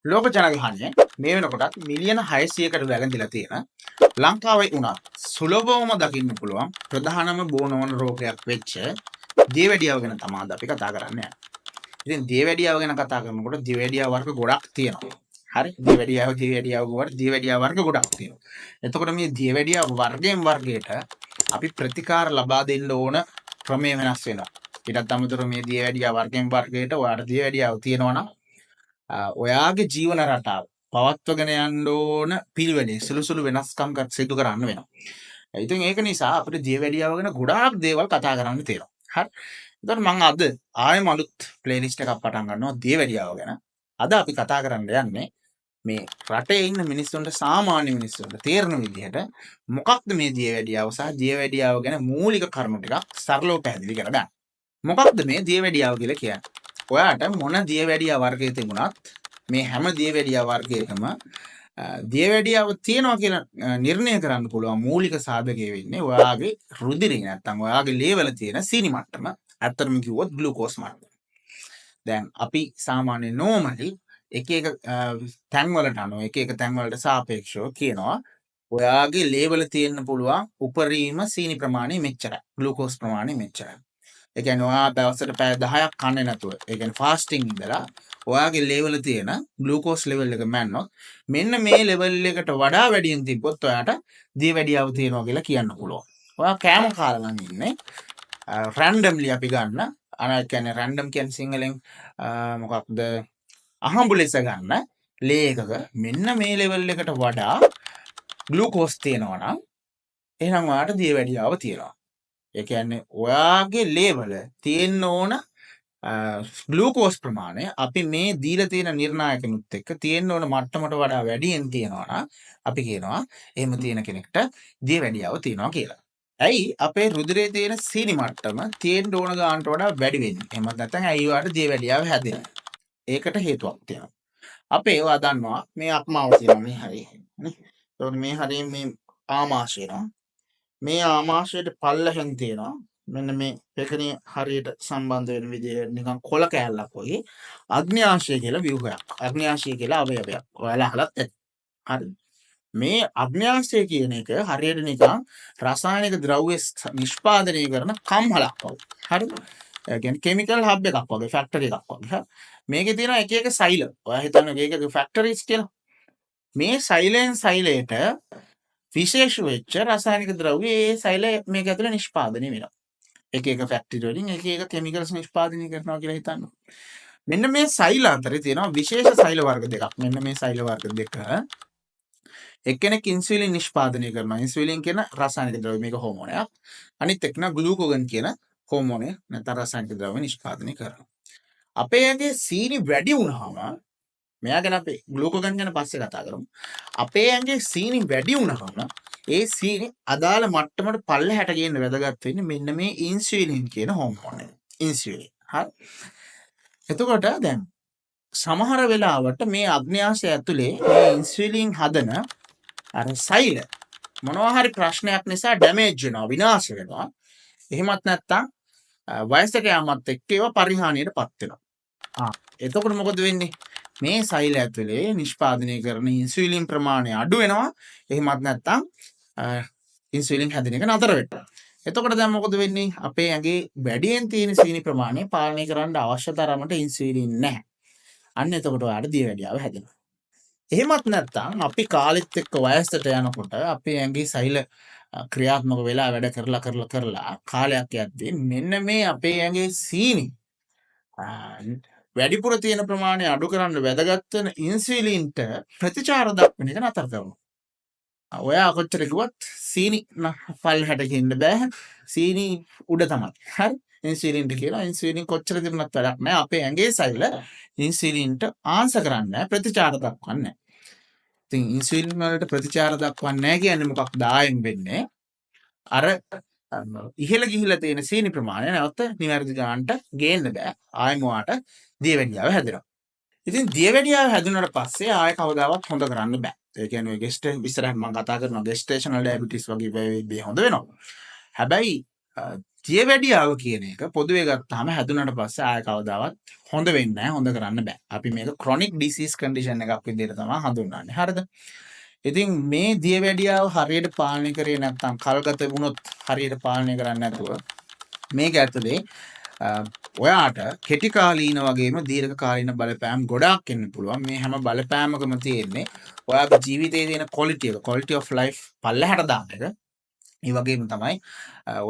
ලෝක ජනගහනය මේ වෙනකොටත් මිලියන 600කට වැළඳිලා තියෙන ලංකාවේ උනත් සුලභවම දකින්න පුළුවන් ප්‍රධානම බෝනවන රෝගයක් වෙච්ච දියවැඩියාව ගැන තමයි අපි කතා කරන්නේ. ඉතින් දියවැඩියාව ගැන කතා කරනකොට දියවැඩියාව වර්ග ගොඩක් තියෙනවා. හරි දියවැඩියාව වර්ග ගොඩක් තියෙනවා. එතකොට මේ දියවැඩියාව වර්ගයෙන් වර්ගයට අපි ප්‍රතිකාර ලබා දෙන්න ඕන ක්‍රමය වෙනස් වෙනවා. ඊටත් අමතරව මේ දියවැඩියාව වර්ගයෙන් වර්ගයට ඔයාලට දියවැඩියාව තියෙනවා නම් ඔයාගේ ජීවන රටාව පවත්වගෙන යන්න ඕන පිළිවෙලේ සුළු වෙනස්කම් සිදු කරන්න වෙනවා. ඉතින් ඒක නිසා අපිට දියවැඩියාව ගැන ගොඩාක් දේවල් කතා කරන්න තියෙනවා. හරි. එතකොට මම අද ආයෙම අලුත් ප්ලේලිස්ට් එකක් පටන් ගන්නවා දියවැඩියාව ගැන. අද අපි කතා කරන්න යන්නේ මේ රටේ ඉන්න මිනිස්සුන්ට සාමාන්‍ය මිනිස්සුන්ට තේරෙන විදිහට මොකක්ද මේ දියවැඩියාව සහ දියවැඩියාව ගැන මූලික කරුණු ටිකක් සරලව පැහැදිලි කරගන්න. මොකක්ද මේ දියවැඩියාව කියලා කියන්නේ? ඔයාට මොන දියවැඩියා වර්ගයේ තිබුණත් මේ හැම දියවැඩියා වර්ගයකම දියවැඩියාව තියෙනවා කියලා නිර්ණය කරන්න පුළුවන් මූලික සාධකය වෙන්නේ ඔයාගේ රුධිරේ නැත්තම් ඔයාගේ ලේවල තියෙන සීනි මට්ටම. ඇත්තටම කිව්වොත් ග්ලූකෝස් මට්ටම. දැන් අපි සාමාන්‍ය නෝමලි එක එක තැන්වලට අනුව එක තැන්වලට සාපේක්ෂව කියනවා ඔයාගේ ලේවල තියෙන්න පුළුවන් උපරිම සීනි ප්‍රමාණය මෙච්චරයි. ග්ලූකෝස් ප්‍රමාණය මෙච්චරයි. ඒ කියන්නේ ඔයා දවසට පැය 10ක් කන්නේ නැතුව ඒ කියන්නේ ෆාස්ටිං ඉඳලා ඔයාගේ ලෙවල් තියෙන ග්ලූකෝස් ලෙවල් එක මැන්නොත් මෙන්න මේ ලෙවල් එකට වඩා වැඩියෙන් තිබ්බොත් ඔයාට දියවැඩියාව තියෙනවා කියලා කියන්න පුළුවන්. ඔයා කෑම කාලා නම් ඉන්නේ රැන්ඩම්ලි අපි ගන්න කියන්නේ රැන්ඩම් කියන්නේ සිංහලෙන් මොකක්ද අහඹු ලෙස ගන්න ලේ එකක මෙන්න මේ ලෙවල් එකට වඩා ග්ලූකෝස් තියෙනවා නම් එහෙනම් ඔයාට දියවැඩියාව තියෙනවා. ඒ කියන්නේ ඔයාගේ ලේවල තියෙන්න ඕන ග්ලූකෝස් ප්‍රමාණය අපි මේ දීලා තියෙන නිර්ණායකනුත් එක්ක තියෙන්න ඕන මට්ටමට වඩා වැඩියෙන් තියෙනවා නම් අපි කියනවා එහෙම තියෙන කෙනෙක්ට දියවැඩියාව තියෙනවා කියලා. ඇයි අපේ රුධිරයේ තියෙන සීනි මට්ටම තියෙන්න ඕන ගානට වඩා වැඩි වෙන්නේ? එහෙම නැත්නම් ඇයි ඔයාට දියවැඩියාව හැදෙන්නේ? ඒකට හේතුවක් තියෙනවා. අපි ඒවා දන්නවා මේ අක්මාව තියෙනවා මේ හරිය. නේ? ඒතකොට මේ හරිය මේ ආමාශය නවා. මේ ආමාශයට පල්ලෙහෙන් තියෙනවා මෙන්න මේ පෙකණිය හරියට සම්බන්ධ වෙන විදිහ නිකන් කොළ කෑල්ලක් වගේ අග්න්‍යාශය කියලා ව්‍යුහයක්. අග්න්‍යාශය කියලා අවයවයක්. ඔයාලා අහලත් ඇති. හරි. මේ අග්න්‍යාශය කියන එක හරියට නිකන් රසායනික ද්‍රව්‍ය නිෂ්පාදනය කරන කම්හලක් වගේ. හරිද? ඒ කියන්නේ කෙමිකල් හබ් එකක් වගේ ෆැක්ටරි එකක් වගේ. හරි. මේකේ තියෙන එක සෛල. ඔයා හිතන්නේ මේක ෆැක්ටරිස් කියලා. මේ සෛලෙන් සෛලයට විශේෂ වෙච්ච රසායනික ද්‍රව්‍ය ඒ සෛල මේක ඇතුලේ නිෂ්පාදනය වෙනවා. එක ෆැක්ටරි වලින් එක කෙමිකල්ස් නිෂ්පාදනය කරනවා කියලා හිතන්න. මෙන්න මේ සෛල අතරේ තියෙනවා විශේෂ සෛල වර්ග දෙකක්. මෙන්න මේ සෛල වර්ග දෙක එක්කෙනෙක් ඉන්සුලින් නිෂ්පාදනය කරනවා. ඉන්සුලින් කියන රසායනික ද්‍රව්‍ය මේක හෝමෝනයක්. අනිත් එක්කන ග්ලූකෝගන් කියන හෝමෝනය නැත්නම් රසායනික ද්‍රව්‍ය නිෂ්පාදනය කරනවා. අපේ ඇඟේ සීනි වැඩි වුණාම මෙයා ගැන අපි ග්ලූකෝගන් ගැන පස්සේ කතා කරමු. අපේ ඇඟේ සීනි වැඩි වුණාම ඒ සීනි අදාළ මට්ටමට පල්ලෙහාට ගේන්න වැදගත් වෙන්නේ මෙන්න මේ ඉන්සුලින් කියන හෝමෝනය. ඉන්සුලින්. හරි. එතකොට දැන් සමහර වෙලාවට මේ අග්න්‍යාශය ඇතුලේ මේ ඉන්සුලින් හදන අර සෛල මොනවා හරි ප්‍රශ්නයක් නිසා ඩැමේජ් වෙනවා, විනාශ වෙනවා. එහෙමත් නැත්නම් වයසට යාමත් එක්ක ඒවා පරිහානියටපත් වෙනවා. එතකොට මොකද වෙන්නේ? මේ සෛල ඇතුලේ නිෂ්පාදනය කරන ඉන්සුලින් ප්‍රමාණය අඩු වෙනවා. එහෙමත් නැත්නම් ඉන්සුලින් හැදෙන එක නතර වෙනවා. එතකොට දැන් මොකද වෙන්නේ? අපේ ඇඟේ වැඩියෙන් තියෙන සීනි ප්‍රමාණය පාලනය කරන්න අවශ්‍ය තරමට ඉන්සුලින් නැහැ. අන්න එතකොට ඔයාලට දියවැඩියාව හැදෙනවා. එහෙමත් නැත්නම් අපි කාලෙත් එක්ක වයසට යනකොට අපේ ඇඟේ සෛල ක්‍රියාත්මක වෙලා වැඩ කරලා කාලයක් යද්දී මෙන්න මේ අපේ ඇඟේ සීනි වැඩිපුර තියෙන ප්‍රමාණය අඩු කරන්න වැදගත් වෙන ඉන්සුලින්ට ප්‍රතිචාර දක්වන එක නතර කරනවා. ඔයා කොච්චර කිව්වත් සීනි පල්ලෙහාට ගෙන්න බෑ. සීනි උඩ තමයි. හරි. ඉන්සුලින්ට කියලා ඉන්සුලින් කොච්චර තිබුණත් වැඩක් නැහැ. අපේ ඇඟේ සෛල ඉන්සුලින්ට ආන්සර් කරන්නේ නැහැ, ප්‍රතිචාර දක්වන්නේ නැහැ. ඉතින් ඉන්සුලින් වලට ප්‍රතිචාර දක්වන්නේ නැහැ කියන්නේ මොකක්ද ආයෙන් වෙන්නේ? අර ඉහළ ගිහිලා තියෙන සීනි ප්‍රමාණය නැවත නිවැරදි ගානට ගේන්න බෑ. ආයෙම වාට දියවැඩියාව හැදෙනවා. ඉතින් දියවැඩියාව හැදුනට පස්සේ ආයෙ කවදාවත් හොඳ කරන්න බෑ. ඒ කියන්නේ ඔය ඉස්සරහ මම කතා කරනවා ගෙස්ටේෂනල් ඩයබටිස් වගේ වේ හොඳ වෙනවා. හැබැයි දියවැඩියාව කියන එක පොදුවේ ගත්තාම හැදුනට පස්සේ ආය කවදාවත් හොඳ වෙන්නේ නැහැ. හොඳ කරන්න බෑ. අපි මේක chronic disease condition එකක් විදිහට තමයි හඳුන්වන්නේ. හරිද? ඉතින් මේ දියවැඩියාව හරියට පාලනය කරේ නැත්නම් කල්ගත වුණොත් හරියට පාලනය කරන්නේ නැතුව මේක ඇතුලේ ඔයාට කෙටි කාලීන වගේම දීර්ඝ කාලීන බලපෑම් ගොඩාක් එන්න පුළුවන්. මේ හැම බලපෑමකම තියෙන්නේ ඔයාගේ ජීවිතයේ තියෙන quality of life පල්ලෙහාට දාන එක. ඒ වගේම තමයි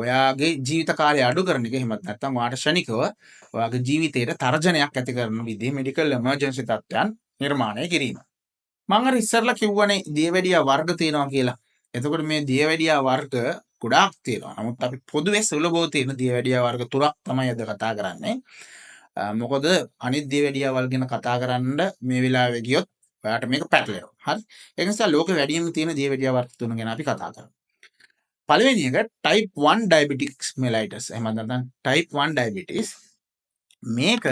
ඔයාගේ ජීවිත කාලය අඩු කරන එක. එහෙමත් නැත්නම් ඔයාට ශනිකව ඔයාගේ ජීවිතයට තර්ජනයක් ඇති කරන විදිහේ මෙඩිකල් එමර්ජන්සි තත්ත්වයන් නිර්මාණය කිරීම. මම අර ඉස්සරලා කිව්වනේ දියවැඩියා වර්ග තියෙනවා කියලා. එතකොට මේ දියවැඩියා වර්ග ගොඩාක් තියෙනවා. නමුත් අපි පොදුවේ සුලභව තියෙන දියවැඩියා වර්ග තුනක් තමයි අද කතා කරන්නේ. මොකද අනිත් දියවැඩියාවල් ගැන කතා කරන්න මේ වෙලාවේ ගියොත් ඔයාට මේක පැටලෙනවා. හරි. ඒ නිසා ලෝකෙ වැඩිම තියෙන දියවැඩියා වර්ග තුන ගැන අපි කතා කරමු. පළවෙනි එක type 1 diabetes mellitus. එහෙම නැත්නම් type 1 diabetes. මේක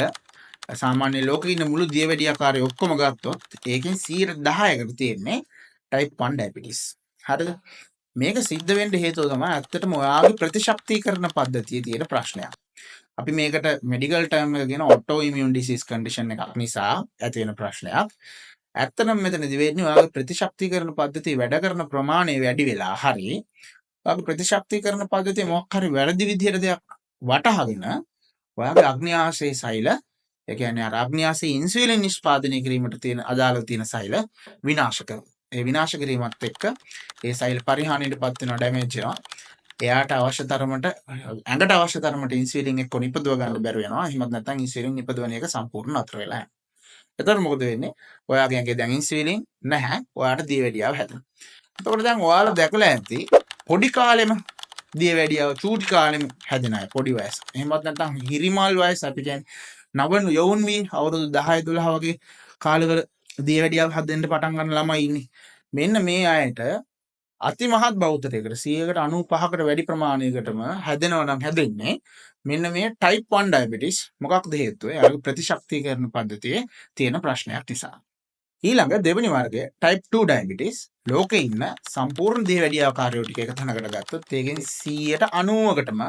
සාමාන්‍ය ලෝකේ ඉන්න මුළු දියවැඩියාකාරය ඔක්කොම ගත්තොත් ඒකෙන් 10%කට තියෙන්නේ type 1 diabetes. හරිද? මේක සිද්ධ වෙන්න හේතුව තමයි ඇත්තටම ඔයාගේ ප්‍රතිශක්තිකරණ පද්ධතියේ තියෙන ප්‍රශ්නයක්. අපි මේකට මෙඩිකල් ටර්ම් එක කියන auto immune disease condition එකක් නිසා ඇති වෙන ප්‍රශ්නයක්. ඇත්තටම මෙතනදී වෙන්නේ ඔයාගේ ප්‍රතිශක්තිකරණ පද්ධතිය වැඩ කරන ප්‍රමාණය වැඩි වෙලා හරි ඔයාගේ ප්‍රතිශක්තිකරණ පද්ධතිය මොකක් හරි වැරදි විදිහට දෙයක් වටහාගෙන ඔයාගේ අග්න්‍යාශයේ සෛල ඒ කියන්නේ අර අග්න්‍යාශයේ ඉන්සුලින් නිෂ්පාදනය කිරීමට තියෙන අදාළ තියෙන සෛල විනාශ කරනවා. ඒ විනාශ කිරීමත් එක්ක ඒ සෛල පරිහානියටපත් වෙනවා, ඩැමේජ් වෙනවා. එයාට අවශ්‍ය තරමට ඇඟට අවශ්‍ය තරමට ඉන්සුලින් එක්ක නිපදව ගන්න බැරුව යනවා. එහෙමත් නැත්නම් ඉන්සුලින් නිපදවන එක සම්පූර්ණ නතර වෙලා යනවා. එතකොට මොකද වෙන්නේ? ඔයාගේ ඇඟේ දැන් ඉන්සුලින් නැහැ. ඔයාට දියවැඩියාව හැදෙනවා. එතකොට දැන් ඔයාලා දැකලා ඇති පොඩි කාලෙම දියවැඩියාව චූටි කාලෙම හැදෙන අය පොඩි වයස. එහෙමත් නැත්නම් හිරිමල් වයස අපි කියන්නේ නවන යෞන් වී අවුරුදු 10 12 වගේ කාලවල දියවැඩියාව හැදෙන්න පටන් ගන්න ළමයි ඉන්නේ. මෙන්න මේ අයට අතිමහත් බෞද්ධයකට 95%කට වැඩි ප්‍රමාණයකටම හැදෙනවා නම් හැදෙන්නේ මෙන්න මේ type 1 diabetes. මොකක්ද හේතුව? එයාගේ ප්‍රතිශක්තිකරණ පද්ධතියේ තියෙන ප්‍රශ්නයක් නිසා. ඊළඟ දෙවෙනි වර්ගය type 2 diabetes. ලෝකේ ඉන්න සම්පූර්ණ දියවැඩියාකාරයෝ ටික එක තැනකට ගත්තොත් ඒකෙන් 90%කටම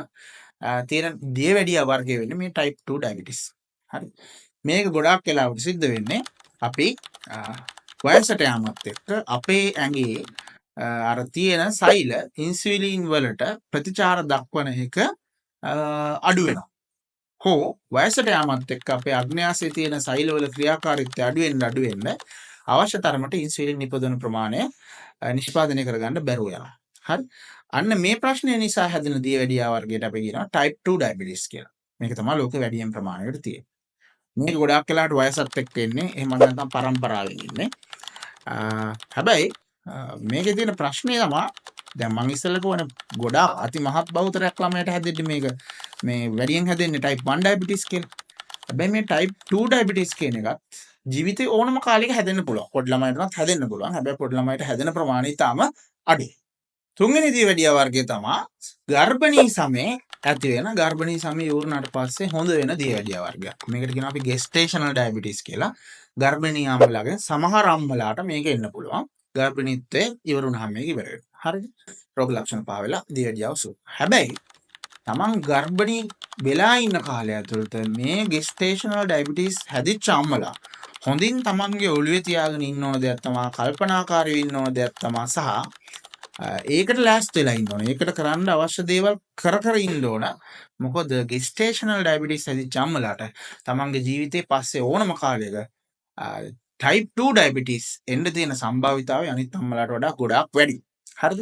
තියෙන දියවැඩියා වර්ගය වෙන්නේ මේ type 2 diabetes. හරි. මේක ගොඩාක් වෙලාවට සිද්ධ වෙන්නේ අපි වයසට යාමත් එක්ක අපේ ඇඟේ අර තියෙන සෛල ඉන්සුලින් වලට ප්‍රතිචාර දක්වන එක අඩු වෙනවා. හෝ වයසට යාමත් එක්ක අපේ අග්න්‍යාශයේ තියෙන සෛල වල ක්‍රියාකාරීත්වය අඩු වෙන්න අවශ්‍ය තරමට ඉන්සුලින් නිපදවන ප්‍රමාණය නිෂ්පාදනය කරගන්න බැරුව යනවා. හරි. අන්න මේ ප්‍රශ්නය නිසා හැදෙන දියවැඩියා වර්ගයට අපි කියනවා type 2 diabetes කියලා. මේක තමයි ලෝකේ වැඩිම ප්‍රමාණයකට තියෙන්නේ. මේක ගොඩාක් වෙලාවට වයසත් එක්ක එන්නේ. එහෙම නැත්නම් පරම්පරාවෙන් ඉන්නේ. හැබැයි මේකේ තියෙන ප්‍රශ්නේ තමයි දැන් මම ඉස්සෙල්ලා කියවනේ ගොඩාක් අතිමහත් බහුතරයක් ළමයට හැදෙන්නේ මේක මේ වැඩියෙන් හැදෙන්නේ type 1 diabetes කියලා. හැබැයි මේ type 2 diabetes කියන එකත් ජීවිතේ ඕනම කාලයක හැදෙන්න පුළුවන්. පොඩි ළමයින්ටත් හැදෙන්න පුළුවන්. හැබැයි පොඩි ළමයිට හැදෙන ප්‍රමාණය තාම අඩුයි. තුන්වෙනි දියවැඩියා වර්ගය තමයි ගර්භණී සමයේ ඇති වෙන ගර්භණී සමයේ ඉවරනාට පස්සේ හොඳ වෙන දියවැඩියා වර්ගයක්. මේකට කියනවා අපි gestational diabetes කියලා. ගර්භණී අම්මලාගේ සමහර අම්මලාට මේක එන්න පුළුවන්. ගර්භණීත්වයේ ඉවර වුණාම මේක ඉවර වෙනවා. හරිද? රෝග ලක්ෂණ පාවෙලා දියවැඩියාව සුව. හැබැයි තමන් ගර්භණී වෙලා ඉන්න කාලය ඇතුළත මේ gestational diabetes හැදිච්ච අම්මලා හොඳින් තමන්ගේ ඔළුවේ තියාගෙන ඉන්න ඕන දෙයක් තමයි කල්පනාකාරීව ඉන්න ඕන දෙයක් තමයි සහ ඒකට ලෑස්ති වෙලා ඉන්න ඕන. ඒකට කරන්න අවශ්‍ය දේවල් කර ඉන්න ඕන. මොකද gestational diabetes හැදිච්ච අම්මලාට තමන්ගේ ජීවිතේ පස්සේ ඕනම කාලයක type 2 diabetes එන්න තියෙන සම්භාවිතාවය අනිත් අම්මලාට වඩා ගොඩාක් වැඩි. හරිද?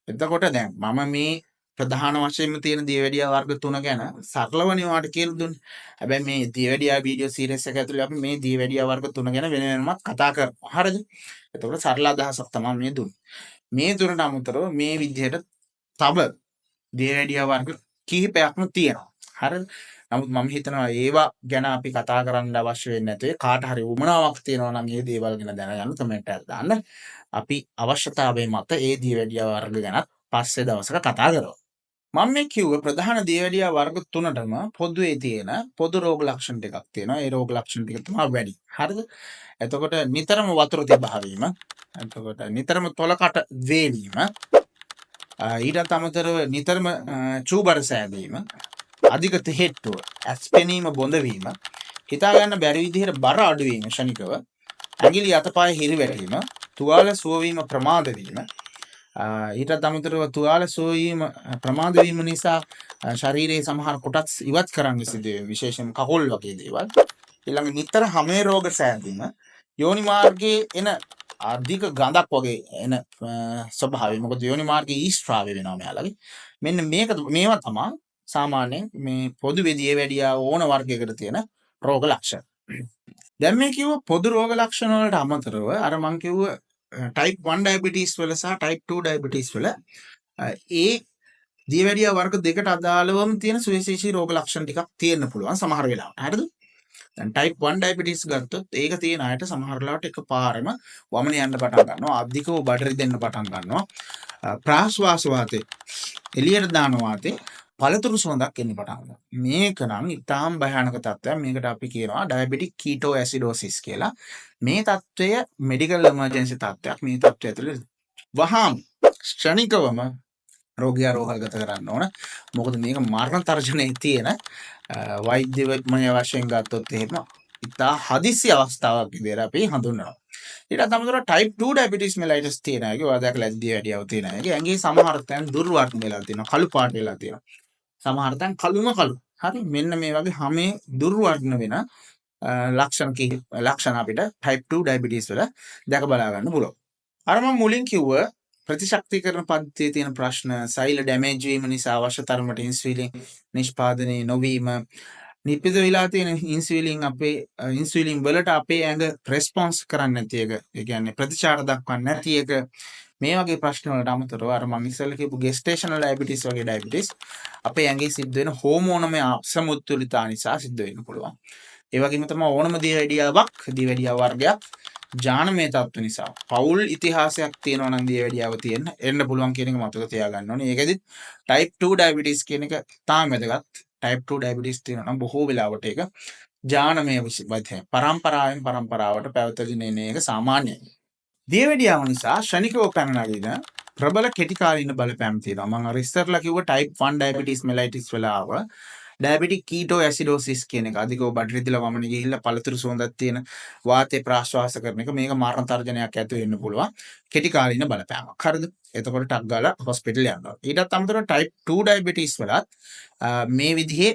එතකොට දැන් මම මේ ප්‍රධාන වශයෙන්ම තියෙන දියවැඩියා වර්ග 3 ගැන සරලවනේ වාට කියලා දුන්නේ. හැබැයි මේ දියවැඩියා වීඩියෝ සීරීස් එක ඇතුලේ අපි මේ දියවැඩියා වර්ග 3 ගැන වෙන වෙනමත් කතා කරමු. හරිද? එතකොට සරල අදහසක් තමයි මේ දුන්නේ. මේ තුනට අමතරව මේ විදිහට තව දියවැඩියා වර්ග කිහිපයක්ම තියෙනවා. හරිද? නමුත් මම හිතනවා ඒවා ගැන අපි කතා කරන්න අවශ්‍ය වෙන්නේ නැතේ. කාට හරි උමනාවක් තියෙනවා නම් මේ දේවල් ගැන දැනගන්න කමෙන්ට් එකක් දාන්න. අපි අවශ්‍යතාවයේ මත ඒ දියවැඩියා වර්ග ගැන පස්සේ දවසක කතා කරමු. මම මේ කිව්ව ප්‍රධාන දියවැඩියා වර්ග තුනටම පොදුවේ තියෙන පොදු රෝග ලක්ෂණ ටිකක් තියෙනවා. ඒ රෝග ලක්ෂණ ටික තමයි වැඩි. හරිද? එතකොට නිතරම වතුර තිබහවීම, එතකොට නිතරම තොලකට වේලීම, ඊටත් අමතරව නිතරම චූබර සෑදීම, අධික තෙහෙට්ටුව, ඇස් පෙනීම බොඳ වීම, හිතා ගන්න බැරි විදිහට බර අඩු වීම ශනිකව, ඇඟිලි අතපය හිරිවැටීම, තුවාල සුවවීම ප්‍රමාද වීම, ඊටත් අමතරව තුවාල සුවවීම ප්‍රමාද වීම නිසා ශරීරයේ සමහර කොටස් ඉවත් කරන්න සිදු වෙනවා, විශේෂයෙන් කකුල් වගේ දේවල්. ඊළඟ නිතර හැමේ රෝග සෑදීම, යෝනි මාර්ගයේ එන අධික ගඳක් වගේ එන ස්වභාවය. මොකද යෝනි මාර්ගයේ ඊස්ට්‍රාවය වෙනවා මෙයාලගේ. මෙන්න මේවා තමයි සාමාන්‍යයෙන් මේ පොදු දියවැඩියා ඕන වර්ගයකට තියෙන රෝග ලක්ෂණ. දැන් මේ කිව්ව පොදු රෝග ලක්ෂණ වලට අමතරව අර මං කිව්ව type 1 diabetes වල සහ type 2 diabetes වල ඒ දියවැඩියා වර්ග දෙකට අදාළවම තියෙන සුවිශේෂී රෝග ලක්ෂණ ටිකක් තියෙන්න පුළුවන් සමහර වෙලාවට. හරිද? දැන් type 1 diabetes ගත්තොත් ඒක තියෙන අයට සමහර වෙලාවට එකපාරම වමන යන්න පටන් ගන්නවා, අධිකව බඩරි දෙන්න පටන් ගන්නවා, ප්‍රාශ්වාස වාතය එළියට දාන වාතය පළතුරු සුවඳක් එන්න පටන් ගන්නවා. මේක නම් ඉතාම භයානක තත්ත්වයක්. මේකට අපි කියනවා diabetic ketoacidosis කියලා. මේ තත්ත්වය medical emergency තත්ත්වයක්. මේ තත්ත්වය ඇතුළේ වහාම ක්ෂණිකවම රෝගියා රෝහල්ගත කරන්න ඕන. මොකද මේක මරණ තර්ජනයේ තියෙන වෛද්‍යමය වශයෙන් ගත්තොත් එහෙම ඉතා හදිසි අවස්ථාවක් විදිහට අපි හඳුන්වනවා. ඊට අමතරව type 2 diabetes mellitus තියෙන අයගේ ඔයා දැකලා ඇද්දී වැඩියව තියෙන අයගේ ඇඟේ සමහර තැන් දුර්වර්ණ වෙලා තියෙනවා, කළු පාට වෙලා තියෙනවා. සමහර තැන් කළුම කළු. හරි, මෙන්න මේ වගේ හැමේ දුර්වර්ණ වෙන ලක්ෂණ අපිට type 2 diabetes වල දැක බලා ගන්න පුළුවන්. අර මම මුලින් කිව්ව ප්‍රතිශක්තිකරණ පද්ධතියේ තියෙන ප්‍රශ්න, සෛල ඩැමේජ් වීම නිසා අවශ්‍ය තරමට ඉන්සුලින් නිෂ්පාදනය නොවීම, නිපිද වෙලා තියෙන ඉන්සුලින් වලට අපේ ඇඟ රෙස්පොන්ස් කරන්නේ නැති එක, ඒ කියන්නේ ප්‍රතිචාර දක්වන්නේ නැති එක, මේ වගේ ප්‍රශ්න වලට අමතරව අර මම ඉස්සෙල්ලා කියපු gestational diabetes වගේ diabetes අපේ ඇඟේ සිද්ධ වෙන හෝමෝනමය අසමතුලිතතා නිසා සිද්ධ වෙන්න පුළුවන්. ඒ වගේම තමයි ඕනම දියවැඩියා වර්ගයක් ජානමය තත්ත්ව නිසා පෞල් ඉතිහාසයක් තියෙනවා නම් දියවැඩියාව එන්න පුළුවන් කියන එක මතක තියාගන්න ඕනේ. ඒකෙදි type 2 diabetes කියන එක තාම වැදගත්. type 2 diabetes තියෙනවා නම් බොහෝ වෙලාවට ඒක ජානමය වශයෙන් පරම්පරාවෙන් පරම්පරාවට පැවතගෙන එන එක සාමාන්‍යයි. දියවැඩියාව නිසා ශනිකව පැන නගින ප්‍රබල කෙටි කාලීන බලපෑම් තියෙනවා. මම අර ඉස්සරලා කිව්ව type 1 diabetes mellitus වල ආව diabetic ketoacidosis කියන එක අධිකව බඩ රිදලා වමන ගිහිල්ලා පළතුරු සුවඳක් තියෙන වාතය ප්‍රාශ්වාස කරන එක, මේක මරණ තර්ජනයක් ඇති වෙන්න පුළුවන් කෙටි කාලීන බලපෑමක්. හරිද? එතකොට ටක් ගාලා හොස්පිටල් යනවා. ඊටත් අමතරව type 2 diabetes වලත් මේ විදිහේ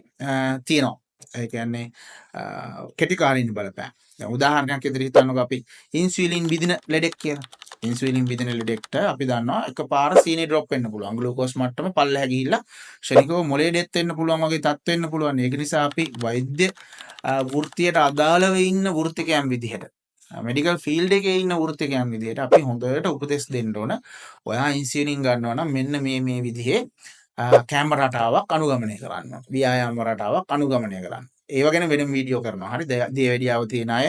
තියෙනවා. ඒ කියන්නේ කෙටි කාලීන බලපෑම්. දැන් උදාහරණයක් විදිහට හිතන්නකෝ අපි ඉන්සුලින් විදින ලෙඩෙක් කියලා. ඉන්සුලින් විදින ලෙඩෙක්ට අපි දන්නවා එකපාර සීනි ඩ්‍රොප් වෙන්න පුළුවන්. ග්ලූකෝස් මට්ටම පල්ලෙහා ගිහිල්ලා ශනිකව මොලේ ඩෙත් වෙන්න පුළුවන් වගේ තත්ත්ව වෙන්න පුළුවන්. ඒක නිසා අපි වෛද්‍ය වෘත්තියට අදාළව ඉන්න වෘත්තිකයන් විදිහට, මෙඩිකල් ෆීල්ඩ් එකේ ඉන්න වෘත්තිකයන් විදිහට අපි හොඳට උපදෙස් දෙන්න ඕන. ඔයා ඉන්සුලින් ගන්නවා නම් මෙන්න මේ විදිහේ කැම රටාවක් අනුගමනය කරන්න. ව්‍යායාම රටාවක් අනුගමනය කරන්න. ඒව ගැන වෙනම වීඩියෝ කරනවා. හරි, දියවැඩියාව තියෙන අය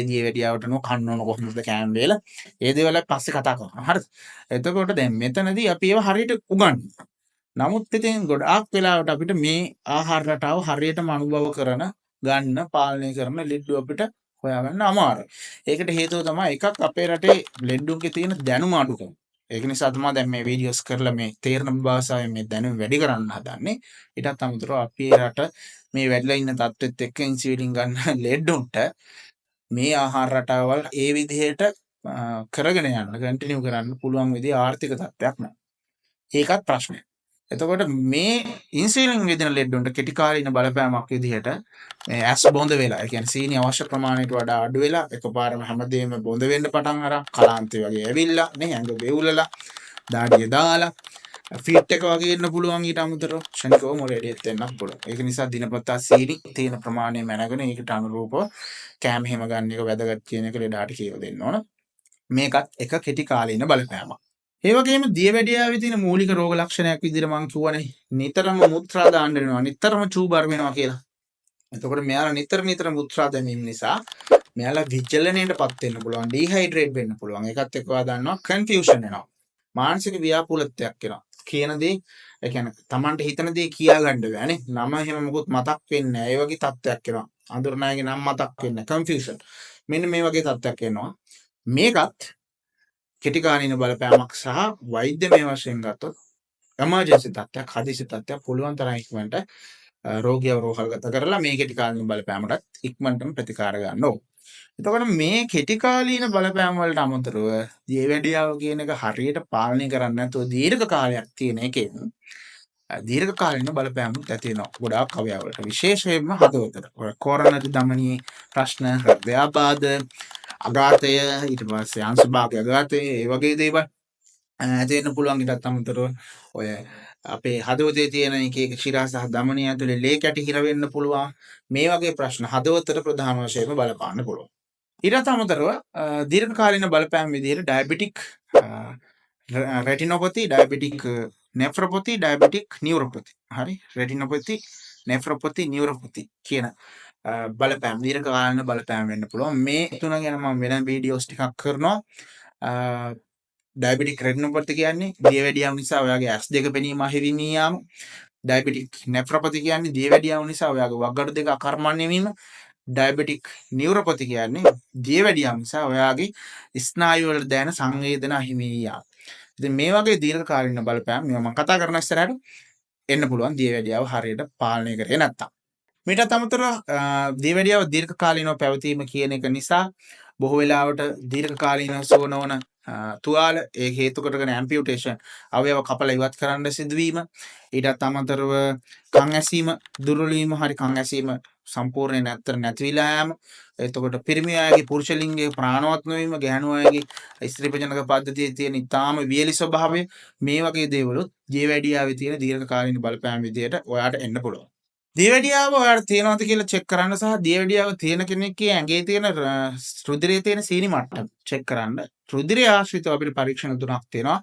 දියවැඩියාවට කන්න ඕන කොහොමද කෑම වේලා, ඒ දේවල් පස්සේ කතා කරනවා. හරිද? එතකොට දැන් මෙතනදී අපි ඒව හරියට උගන්වනවා. නමුත් ඉතින් ගොඩාක් වෙලාවට අපිට මේ ආහාර රටාව හරියටම අනුභව කරන, ගන්න, පාලනය කරන ලෙඩ්ඩු අපිට හොයාගන්න අමාරුයි. ඒකට හේතුව තමයි එකක් අපේ රටේ ලෙඩ්ඩුන්ගේ තියෙන දැනුම අඩුකම. ඒක නිසා තමයි දැන් මේ වීඩියෝස් කරලා මේ තේරෙන භාෂාවෙන් මේ දැනුම වැඩි කරන්න හදන්නේ. ඊටත් අමතරව අපේ රට මේ වැඩිලා ඉන්න තත්ත්වෙත් එක්ක ඉන්සුලින් ගන්න ලෙඩ්ඩුන්ට මේ ආහාර රටාවල් ඒ විදිහට කරගෙන යන්න, කන්ටිනියු කරන්න පුළුවන් විදිහ ආර්ථික තත්ත්වයක් නැහැ. ඒකත් ප්‍රශ්නයක්. එතකොට මේ ඉන්සුලින් විදින ලෙඩ්ඩුන්ට කෙටි කාලීන බලපෑමක් විදිහට මේ ඇස් බොඳ වෙලා, ඒ කියන්නේ සීනි අවශ්‍ය ප්‍රමාණයට වඩා අඩු වෙලා එකපාරම හැමදේම බොඳ වෙන්න පටන් අරන් කලාන්තේ වගේ ඇවිල්ලා නේ, ඇඟ වෙවුලලා, දාඩිය දාලා, ෆීට් එක වගේ ඉන්න පුළුවන්. ඊට අමතරව ශනිකව මොලේ ඩෙත් වෙන්නත් පුළුවන්. ඒක නිසා දිනපතා සීනි තියෙන ප්‍රමාණය මැනගෙන ඒකට අනුරූපව කෑම හැම ගන්න එක වැදගත් කියන එක ලෙඩාට කියලා දෙන්න ඕන. මේකත් එක කෙටි කාලීන බලපෑමක්. ඒ වගේම දියවැඩියාවේ තියෙන මූලික රෝග ලක්ෂණයක් විදිහට මම කියවනේ නිතරම මුත්‍රා දාන්න වෙනවා, නිතරම චූබර් වෙනවා කියලා. එතකොට මෙයාලා නිතර මුත්‍රා දැමීම නිසා මෙයාලා විචලනයටපත් වෙන්න පුළුවන්, ඩිහයිඩ්‍රේට් වෙන්න පුළුවන්. ඒකත් එක්ක ඔයා දන්නවා කන්ෆියුෂන් වෙනවා. මානසික ව්‍යාකූලත්වයක් එනවා. කියන දේ, ඒ කියන්නේ Tamanට හිතන දේ කියා ගන්න බෑනේ. නම එහෙම මොකුත් මතක් වෙන්නේ නැහැ. ඒ වගේ තත්ත්වයක් එනවා. අඳුරන අයගේ නම් මතක් වෙන්නේ නැහැ. කන්ෆියුෂන්. මෙන්න මේ වගේ තත්ත්වයක් එනවා. මේකත් කෙටි කාලීන බලපෑමක් සහ වෛද්‍යමය වශයෙන් ගත්තොත් එමර්ජන්සි තත්ත්වයක් හදිසි තත්ත්වයක් පුළුවන් තරම් ඉක්මනට රෝගියව රෝහල්ගත කරලා මේ කෙටි කාලීන බලපෑමටත් ඉක්මනටම ප්‍රතිකාර ගන්න ඕන. එතකොට මේ කෙටි කාලීන බලපෑම් වලට අමතරව දියවැඩියාව කියන එක හරියට පාලනය කරන්නේ නැතුව දීර්ඝ කාලයක් තියෙන එකෙන් දීර්ඝ කාලීන බලපෑමුත් ඇති වෙනවා ගොඩාක් අවයවවලට විශේෂයෙන්ම හදවතට. කොරෝනා ධමනී ප්‍රශ්න, හෘදයාබාධ, අඝාතය, ඊට පස්සේ අංශභාග අඝාතය, ඒ වගේ දේවල් ඇති වෙන්න පුළුවන්. ඊටත් අමතරව ඔය අපේ හදවතේ තියෙන එක එක ශිරා සහ ධමනී ඇතුලේ ලේ කැටි හිර වෙන්න පුළුවන්. මේ වගේ ප්‍රශ්න හදවතට ප්‍රධාන වශයෙන්ම බලපාන්න පුළුවන්. ඊටත් අමතරව දීර්ඝ කාලීන බලපෑම් විදිහට ඩයබටික් රෙටිනෝපති, ඩයබටික් නෙෆ්‍රොපති, ඩයබටික් නියුරෝපති. හරි? රෙටිනෝපති, නෙෆ්‍රොපති, නියුරෝපති කියන බලපෑම් දීර්ඝ කාලීන බලපෑම් වෙන්න පුළුවන්. මේ තුන ගැන මම වෙන වීඩියෝස් ටිකක් කරනවා. ඩයබටික් රෙටිනෝපති කියන්නේ දියවැඩියාව නිසා ඔයාගේ ඇස් දෙක පෙනීම අහිරිමී යාම. ඩයබටික් නෙෆ්‍රොපති කියන්නේ දියවැඩියාව නිසා ඔයාගේ වක්ගඩු දෙක අකර්මණ්‍ය වීම. ඩයබටික් නියුරෝපති කියන්නේ දියවැඩියාව නිසා ඔයාගේ ස්නායු වල දැනෙන සංවේදන අහිමි යාම. ඉතින් මේ වගේ දීර්ඝ කාලීන බලපෑම් මම කතා කරන ඉස්සරහට එන්න පුළුවන් දියවැඩියාව හරියට පාලනය කරේ නැත්තම්. මීටත් අමතරව දියවැඩියාව දීර්ඝ කාලීනව පැවතීම කියන එක නිසා බොහෝ වෙලාවට දීර්ඝ කාලීනව සුව නොවන තුවාල ඒ හේතු කොටගෙන ඇම්පියුටේෂන් අවයව කපලා ඉවත් කරන්න සිදුවීම. ඊටත් අමතරව කන් ඇසීම දුර්වල වීම, හරි කන් ඇසීම සම්පූර්ණයෙන් නැතිවිලා යාම. එතකොට පිරිමි අයගේ පුරුෂ ලිංගයේ ප්‍රාණවත් නොවීම, ගැහැණු අයගේ ස්ත්‍රී ප්‍රජනක පද්ධතියේ තියෙන ඊටාම වියලි ස්වභාවය, මේ වගේ දේවලුත් දියවැඩියාවේ තියෙන දීර්ඝ කාලීන බලපෑම් විදියට ඔයාට එන්න පුළුවන්. දියවැඩියාව ඔයාට තියෙනවද කියලා චෙක් කරන්න සහ දියවැඩියාව තියෙන කෙනෙක්ගේ ඇඟේ තියෙන රුධිරයේ තියෙන සීනි මට්ටම චෙක් කරන්න. රුධිරය ආශ්‍රිතව අපිට පරීක්ෂණ තුනක් තියෙනවා.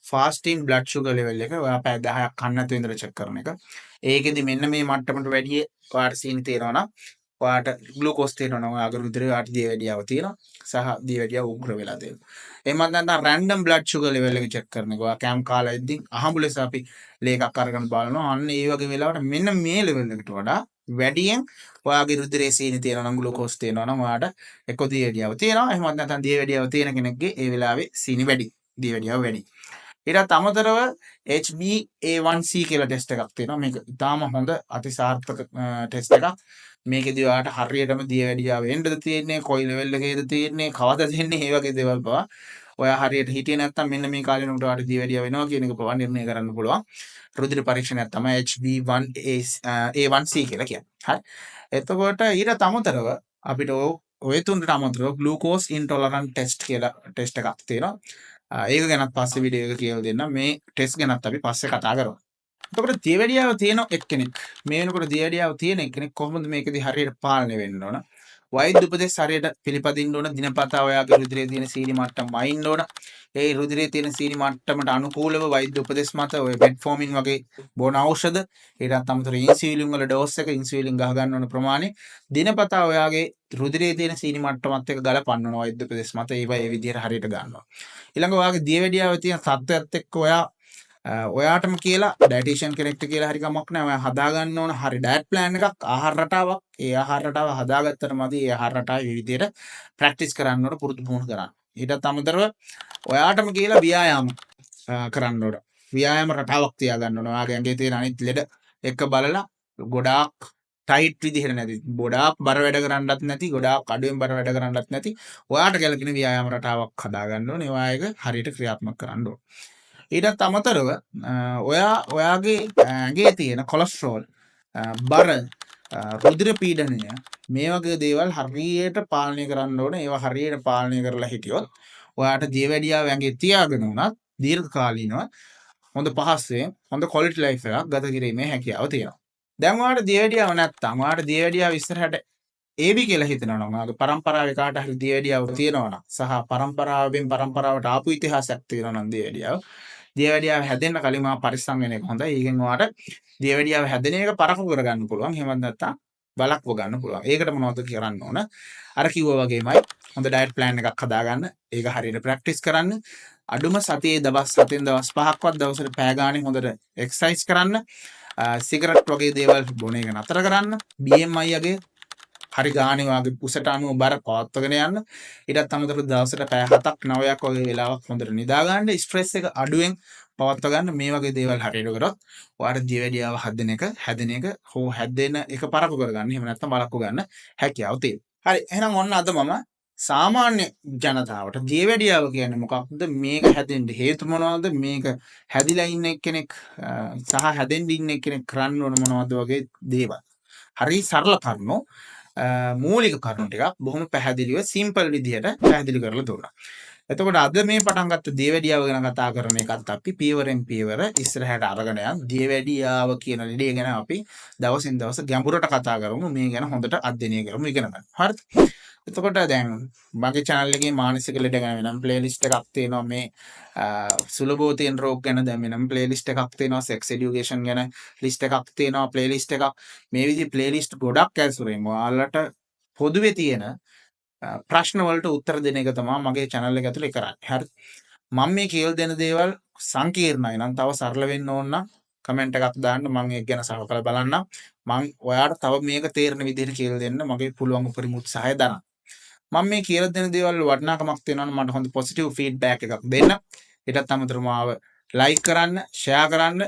ෆාස්ටින් බ්ලඩ් ෂුගර් ලෙවල් එක ඔයා පැය 10ක් කන්න නැතුව ඉඳලා චෙක් කරන එක. ඒකෙදි මෙන්න මේ මට්ටමට වැඩි ඔයාට සීනි තියෙනවා නම් ඔයාට ග්ලූකෝස් තියෙනවා නම් ඔයාගේ රුධිරේ ඔයාට දියවැඩියාව තියෙනවා සහ දියවැඩියාව උග්‍ර වෙලා තියෙනවා. එහෙමත් නැත්නම් රැන්ඩම් බ්ලඩ් ෂුගර් ලෙවල් එක චෙක් කරන එක. ඔයා කැම් කාලා ඉද්දි අහඹු ලෙස අපි ලේකක් අරගෙන බලනවා. අන්න ඒ වගේ වෙලාවට මෙන්න මේ ලෙවල් එකට වඩා වැඩියෙන් ඔයාගේ රුධිරයේ සීනි තියෙනවා නම් ග්ලූකෝස් තියෙනවා නම් ඔයාට එක්ක දියවැඩියාව තියෙනවා. එහෙමත් නැත්නම් දියවැඩියාව තියෙන කෙනෙක්ගේ ඒ වෙලාවේ සීනි වැඩි, දියවැඩියාව වැඩි. ඊටත් අමතරව HbA1c කියලා ටෙස්ට් එකක් තියෙනවා. මේක ඉතාම හොඳ අතිසාර්ථක ටෙස්ට් එකක්. මේකෙදි ඔයාට හරියටම දියවැඩියාව එන්නද තියෙන්නේ, කොයි ලෙවල් එකේද තියෙන්නේ, කවද තියෙන්නේ, මේ වගේ දේවල් පවා ඔයා හරියට හිටියේ නැත්නම් මෙන්න මේ කාලෙනකොට ඔයාට දියවැඩියාව වෙනවා කියන එක පවා නිර්ණය කරන්න පුළුවන්. රුධිර පරීක්ෂණයක් තමයි HbA1c කියලා කියන්නේ. හරි. එතකොට ඊට අමතරව අපිට ඔය තුනට අමතරව ග්ලූකෝස් ඉන්ටොලරන්ට් ටෙස්ට් කියලා ටෙස්ට් එකක් තියෙනවා. ඒක ගැනත් පස්සේ වීඩියෝ එක කියලා දෙන්නම්. මේ ටෙස්ට් ගැනත් අපි පස්සේ කතා කරමු. එතකොට දියවැඩියාව තියෙන එක්කෙනෙක්, මේ වෙනකොට දියවැඩියාව තියෙන එක්කෙනෙක් කොහොමද මේකදී හරියට පාලනය වෙන්න ඕන? වෛද්‍ය උපදෙස් හරියට පිළිපදින්න ඕන. දිනපතා ඔයාගේ රුධිරයේ තියෙන සීනි මට්ටම වයින්න ඕන. ඒ රුධිරයේ තියෙන සීනි මට්ටමට අනුකූලව වෛද්‍ය උපදෙස් මත ඔය මෙට්ෆෝමින් වගේ බොන ඖෂධ, ඊටත් අමතරව ඉන්සියුලින් වල ඩෝස් එක, ඉන්සියුලින් ගහ ගන්න ඕන ප්‍රමාණය දිනපතා ඔයාගේ රුධිරයේ තියෙන සීනි මට්ටමත් එක්ක ගලපන්න ඕන වෛද්‍ය උපදෙස් මත. ඒවා ඒ විදිහට හරියට ගන්නවා. ඊළඟ ඔයාගේ දියවැඩියාව තියෙන තත්ත්වයක් එක්ක ඔයාටම කියලා ඩයටිෂියන් කෙනෙක්ට කියලා හරි කමක් නැහැ. ඔයා හදා ගන්න ඕන හරි ඩයට් ප්ලෑන් එකක්, ආහාර රටාවක්. ඒ ආහාර රටාව හදාගත්තට මදි ඒ ආහාර රටාව විවිධයට ප්‍රැක්ටිස් කරන්න ඕන, පුරුදු පුහුණු කරන්න. ඊටත් අමතරව ඔයාටම කියලා ව්‍යායාම කරන්න ඕන. ව්‍යායාම රටාවක් තියාගන්න ඕන. ඔයාගේ ඇඟේ තියෙන අනිත් ලෙඩ එක බලලා ගොඩාක් ටයිට් විදිහට නැති, ගොඩාක් බර වැඩ කරන්නත් නැති, ගොඩාක් අඩුවෙන් බර වැඩ කරන්නත් නැති ඔයාට ගැලපෙන ව්‍යායාම රටාවක් හදාගන්න ඕනේ. ඒවා එක හරියට ක්‍රියාත්මක කරන්න ඕන. ඊටත් අමතරව ඔයාගේ ඇඟේ තියෙන කොලෙස්ටරෝල්, බර, රුධිර පීඩනය, මේ වගේ දේවල් හරියට පාලනය කරන්න ඕනේ. ඒවා හරියට පාලනය කරලා හිටියොත් ඔයාට දියවැඩියාව ඇඟේ තියාගෙන උනත් දීර්ඝ කාලීනව හොඳ පහසුවෙන් හොඳ ක්වොලිටි ලයිෆ් එකක් ගත කිරීමේ හැකියාව තියෙනවා. දැන් ඔයාට දියවැඩියාව නැත්තම්, ඔයාට දියවැඩියාව ඉස්සරහට ඒවි කියලා හිතනවා නම්, ඔයාගේ පරම්පරාවේ කාට හරි දියවැඩියාව තියෙනවා නම් සහ පරම්පරාවෙන් පරම්පරාවට ආපු ඉතිහාසයක් තියෙනවා නම් දියවැඩියාව හැදෙන්න කලින් මා පරිස්සම් වෙන එක හොඳයි. ඒකෙන් ඔයාට දියවැඩියාව හැදෙන එක පරක්කු කරගන්න පුළුවන්. එහෙමත් නැත්නම් බලක්ව ගන්න පුළුවන්. ඒකට මොනවද කරන්න ඕන? අර කිව්වා වගේමයි හොඳ ඩයට් ප්ලෑන් එකක් හදාගන්න. ඒක හරියට ප්‍රැක්ටිස් කරන්න. අඩුම සතියේ දවස් 7න් දවස් 5ක්වත් දවසට පැය ගාණක් හොඳට එක්සර්සයිස් කරන්න. සිගරට් වගේ දේවල් බොන එක නතර කරන්න. BMI යගේ හරි ගානේ වගේ පුසට අනුව බර පවත්වාගෙන යන්න. ඊටත් අමතරව දවසට පැය 7ක් 9ක් වගේ වෙලාවක් හොඳට නිදා ගන්න. ස්ට්‍රෙස් එක අඩුවෙන් පවත්වා ගන්න මේ වගේ දේවල් හරියට කරොත් ඔයාලට දියවැඩියාව හැදෙන එක හෝ හැදෙන එක පරක්කු කරගන්න. එහෙම නැත්නම් බලක්කු ගන්න හැකියාව තියෙනවා. හරි එහෙනම් ඔන්න අද මම සාමාන්‍ය ජනතාවට දියවැඩියාව කියන්නේ මොකක්ද? මේක හැදෙන්න හේතු මොනවද? මේක හැදිලා ඉන්න එක්කෙනෙක් සහ හැදෙන්න ඉන්න එක්කෙනෙක් කරන්න ඕන මොනවද වගේ දේවල්. හරි සරල කරුණු මූලික කරුණු ටිකක් බොහොම පැහැදිලිව සිම්පල් විදිහට පැහැදිලි කරලා දුන්නා. එතකොට අද මේ පටන් ගත්ත දියවැඩියාව ගැන කතා කරන එකත් අපි පියවරෙන් පියවර ඉස්සරහට අරගෙන යන දියවැඩියාව කියන ලෙඩේ ගැන අපි දවසින් දවස ගැඹුරට කතා කරමු. මේ ගැන හොඳට අධ්‍යයනය කරමු ඉගෙන ගන්න. හරිද? එතකොට දැන් මගේ channel එකේ මානසික ලෙඩ ගැන වෙනම playlist එකක් තියෙනවා. මේ සුලභව තියෙන රෝග ගැන දැන් වෙනම playlist එකක් තියෙනවා. sex education ගැන list එකක් තියෙනවා. playlist එකක් මේ විදිහේ playlist ගොඩක් ඇසුරෙන් ඔයාලට පොදුවේ තියෙන ප්‍රශ්න වලට උත්තර දෙන එක තමයි මගේ channel එක ඇතුලේ කරන්නේ. හරිද? මම මේ කියලා දෙන දේවල් සංකීර්ණයි නම් තව සරල වෙන්න ඕන නම් කමෙන්ට් එකක් දාන්න මම ඒක ගැන සලකලා බලන්නම්. මම ඔයාලට තව මේක තේරෙන විදිහට කියලා දෙන්න මගේ පුළුවන් උපරිම උත්සාහය දරනවා. මම මේ කියලා දෙන දේවල් වටිනාකමක් තියෙනවා නම් මට හොඳ පොසිටිව් ෆීඩ්බැක් එකක් දෙන්න. ඊටත් අමතරව මාව ලයික් කරන්න, ෂෙයා කරන්න,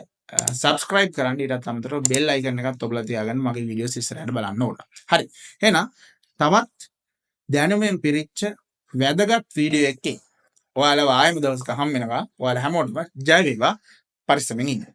සබ්ස්ක්‍රයිබ් කරන්න. ඊටත් අමතරව බෙල් අයිකන් එකත් ඔබලා තියාගන්න මගේ වීඩියෝස් ඉස්සරහට බලන්න ඕන. හරි. එහෙනම් තවත් දැනුමෙන් පිරිච්ච වැදගත් වීඩියෝ එකකින් ඔයාලව ආයෙම දවසක හම්බ වෙනවා. ඔයාලා හැමෝටම ජය වේවා. පරිස්සමෙන් ඉන්න.